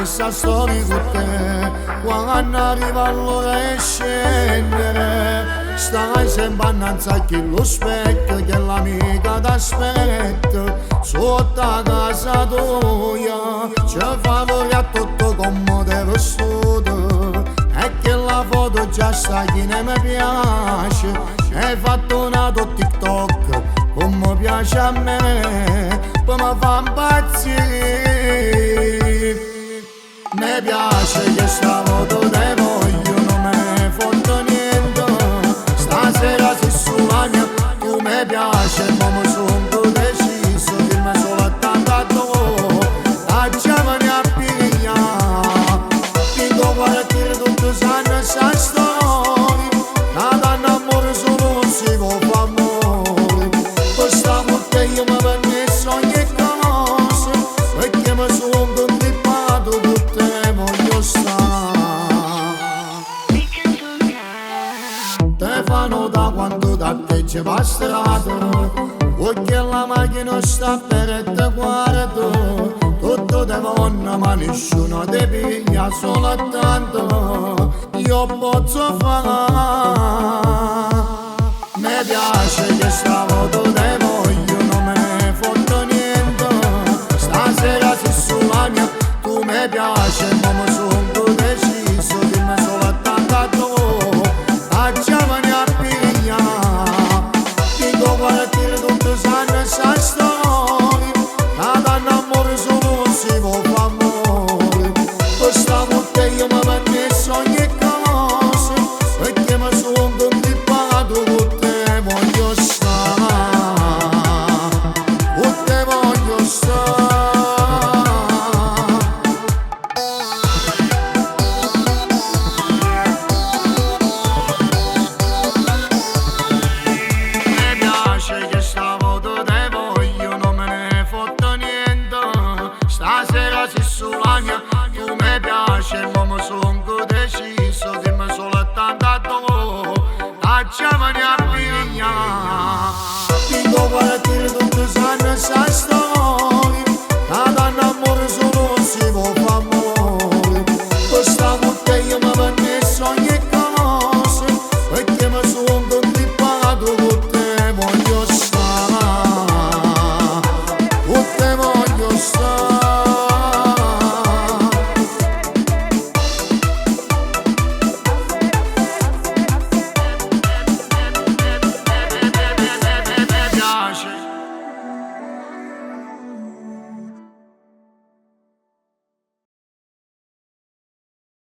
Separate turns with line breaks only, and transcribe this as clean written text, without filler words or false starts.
questa storia con te. Quando arriva l'ora di scendere, stai sempre innanzi a chi lo specchio, che l'amica t'aspetta sotto a casa tua. Ci favori a tutto come te vestito, e che la foto già sta chi ne mi piace. Hai fatto una TikTok come piace a me, poi mi fa impazzire. Mi piace che sta foto te voglio, non me ne foto niente. Stasera sei sulla mia, tu mi piace, ma mi sono deciso, dimmi solo tanto a tu. Facciamone a piglia, dico guarda che tutto sanno sta storia. Nada d'amore solo non si può fare amore. Questa volta io mi permesso ogni cosa, perché mi sono contripato con te voglio stare. Te fanno da quando da te ci va strada, perché la macchina sta per te guarda. Tutto te vanno ma nessuno ti piglia, soltanto io posso fare. Mi piace che sta foto te voglio, non me ne foto niente. Stasera sei sulla mia, tu mi piace, ma mi sono deciso, dimmi solo tanto a tu. Facciamone a piglia, dico guarda che tutto sanno sta storia. Nada d'amore solo non si può fare amore. Questa volta io mi permesso ogni cosa, perché mi sono contripato con te voglio stare, con te voglio stare. Mi piace che sta foto te voglio, non me ne foto niente. Stasera sei sulla mia, tu mi piace, ma mi sono deciso, dimmi solo tanto a tu. Facciamone a piglia, dico guarda che tutto sanno sta storia.